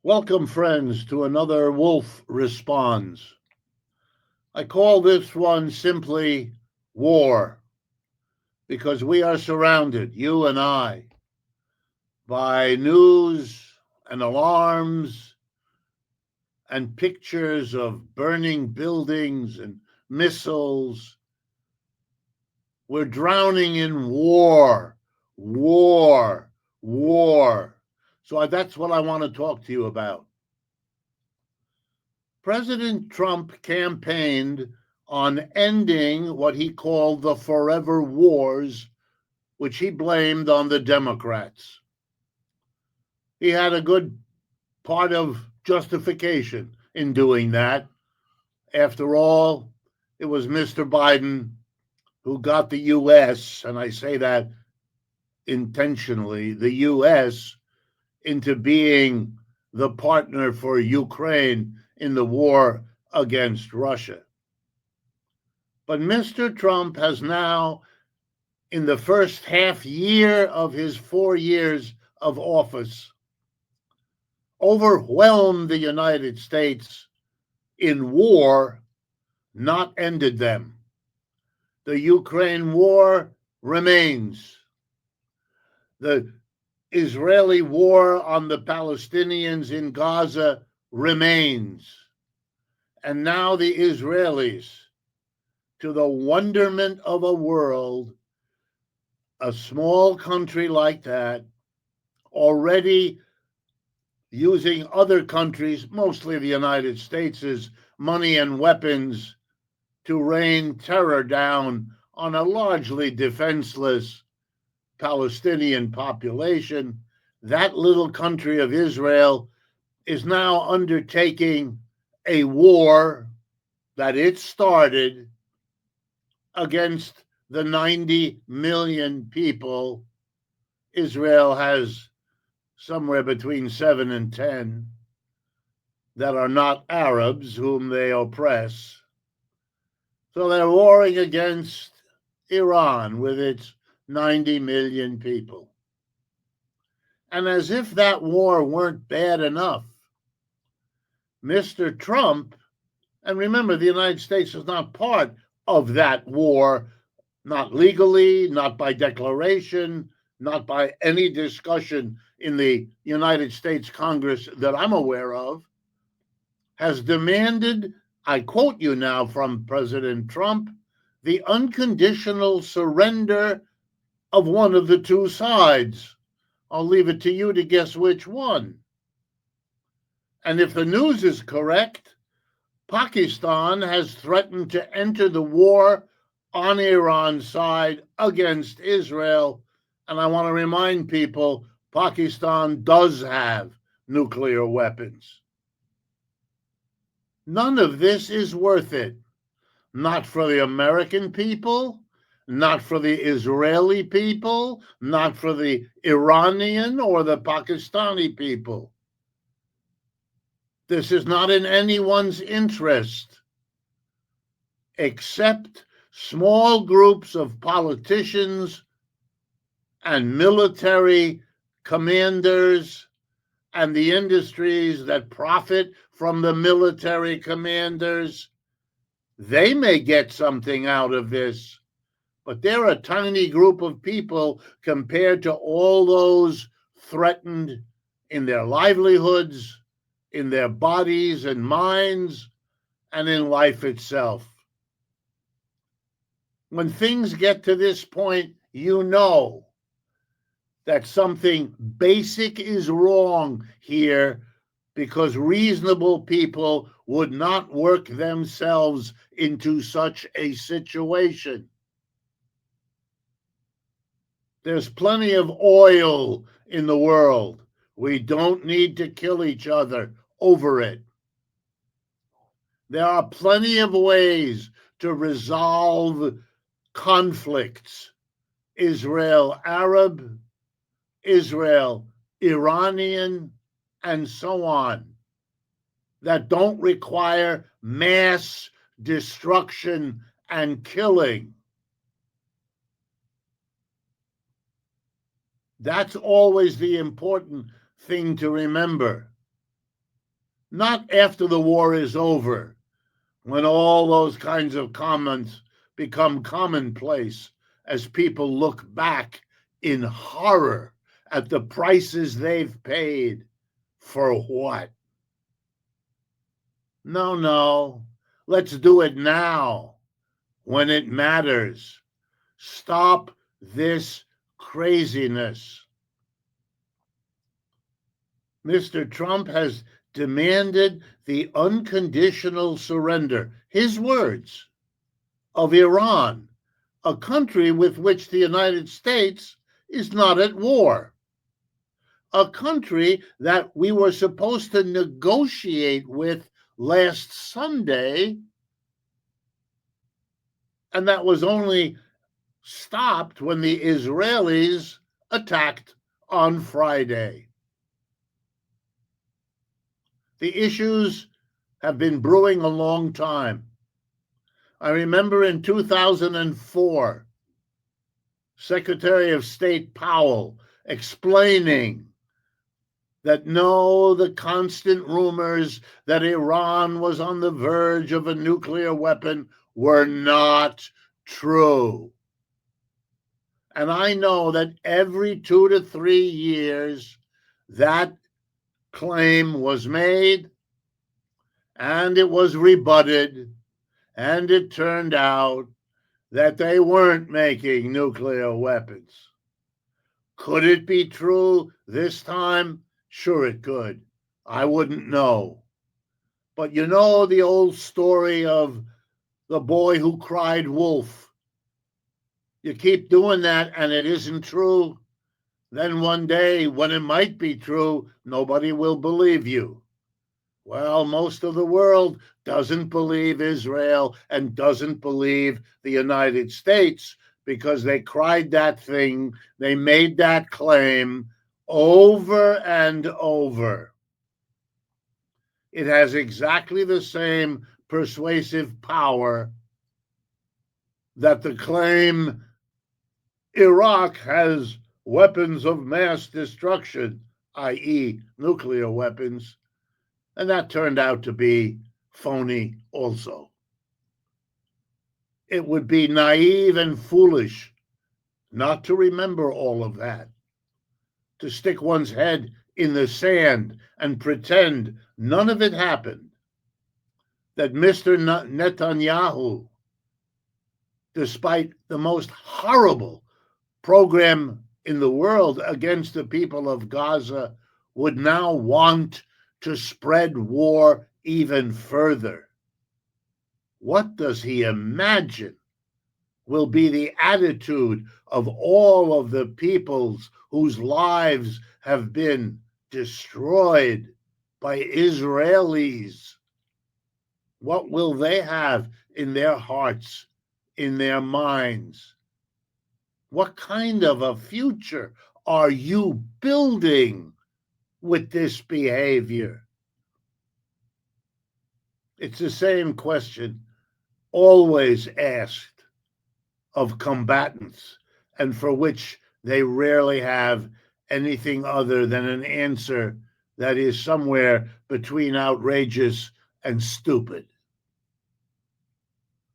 Welcome, friends, to another Wolff Responds. I call this one simply War because we are surrounded, you and I, by news and alarms and pictures of burning buildings and missiles. We're drowning in war, war, war. So that's what I want to talk to you about. President Trump campaigned on ending what he called the forever wars, which he blamed on the Democrats. He had a good part of justification in doing that. After all, it was Mr. Biden who got the U.S., and I say that intentionally, the U.S. into being the partner for Ukraine in the war against Russia. But Mr. Trump has now, in the first half year of his 4 years of office, overwhelmed the United States in war, not ended them. The Ukraine war remains. The Israeli war on the Palestinians in Gaza remains. And now the Israelis, to the wonderment of a world, a small country like that, already using other countries, mostly the United States' money and weapons to rain terror down on a largely defenseless Palestinian population. That little country of Israel is now undertaking a war that it started against the 90 million people. Israel has somewhere between 7 and 10 that are not Arabs whom they oppress. So they're warring against Iran with its 90 million people. And as if that war weren't bad enough, Mr. Trump, and remember, the United States is not part of that war, not legally, not by declaration, not by any discussion in the United States Congress that I'm aware of, has demanded, I quote you now from President Trump, the unconditional surrender of one of the two sides. I'll leave it to you to guess which one. And if the news is correct, Pakistan has threatened to enter the war on Iran's side against Israel. And I want to remind people, Pakistan does have nuclear weapons. None of this is worth it. Not for the American people, not for the Israeli people, not for the Iranian or the Pakistani people. This is not in anyone's interest, except small groups of politicians and military commanders and the industries that profit from the military commanders. They may get something out of this, but they're a tiny group of people compared to all those threatened in their livelihoods, in their bodies and minds, and in life itself. When things get to this point, you know that something basic is wrong here, because reasonable people would not work themselves into such a situation. There's plenty of oil in the world. We don't need to kill each other over it. There are plenty of ways to resolve conflicts. Israel Arab, Israel Iranian, and so on, that don't require mass destruction and killing. That's always the important thing to remember. not after the war is over, when all those kinds of comments become commonplace as people look back in horror at the prices they've paid for what? No, no. Let's do it now when it matters. Stop this craziness. Mr. Trump has demanded the unconditional surrender, his words, of Iran, a country with which the United States is not at war, a country that we were supposed to negotiate with last Sunday, and that was only stopped when the Israelis attacked on Friday. The issues have been brewing a long time. I remember in 2004, Secretary of State Powell explaining that no, the constant rumors that Iran was on the verge of a nuclear weapon were not true. And I know that every 2 to 3 years, that claim was made and it was rebutted, and it turned out that they weren't making nuclear weapons. Could it be true this time? Sure, it could. I wouldn't know. But you know the old story of the boy who cried wolf. You keep doing that and it isn't true, then one day when it might be true, nobody will believe you. Well, most of the world doesn't believe Israel and doesn't believe the United States because they cried that thing, they made that claim over and over. It has exactly the same persuasive power that the claim Iraq has weapons of mass destruction, i.e., nuclear weapons, and that turned out to be phony also. It would be naive and foolish not to remember all of that, to stick one's head in the sand and pretend none of it happened, that Mr. Netanyahu, despite the most horrible program in the world against the people of Gaza, would now want to spread war even further. What does he imagine will be the attitude of all of the peoples whose lives have been destroyed by Israelis? What will they have in their hearts, in their minds? What kind of a future are you building with this behavior? It's the same question always asked of combatants, and for which they rarely have anything other than an answer that is somewhere between outrageous and stupid.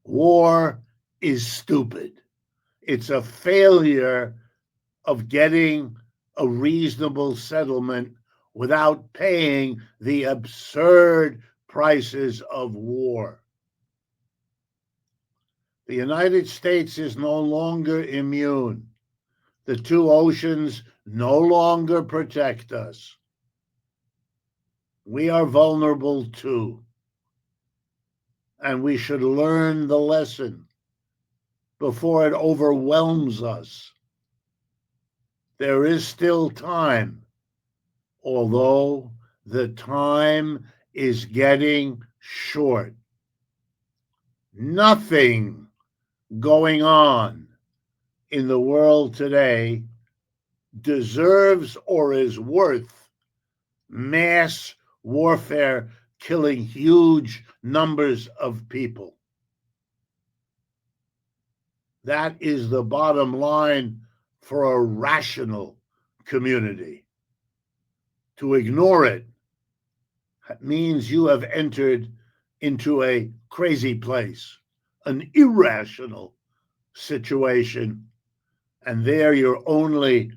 War is stupid. It's a failure of getting a reasonable settlement without paying the absurd prices of war. The United States is no longer immune. The two oceans no longer protect us. We are vulnerable too. And we should learn the lesson before it overwhelms us. There is still time, although the time is getting short. Nothing going on in the world today deserves or is worth mass warfare killing huge numbers of people. That is the bottom line for a rational community. To ignore it means you have entered into a crazy place, an irrational situation, and there your only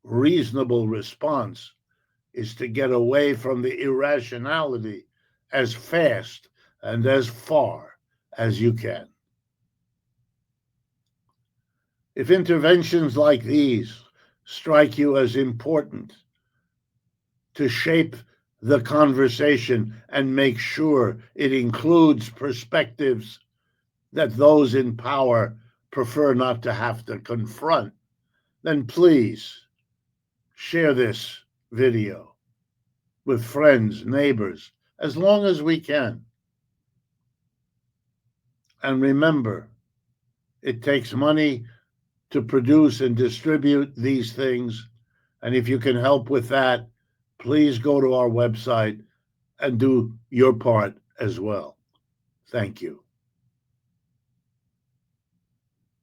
reasonable response is to get away from the irrationality as fast and as far as you can. If interventions like these strike you as important to shape the conversation and make sure it includes perspectives that those in power prefer not to have to confront, then please share this video with friends, neighbors, as long as we can. And remember, it takes money to produce and distribute these things. And if you can help with that, please go to our website and do your part as well. Thank you.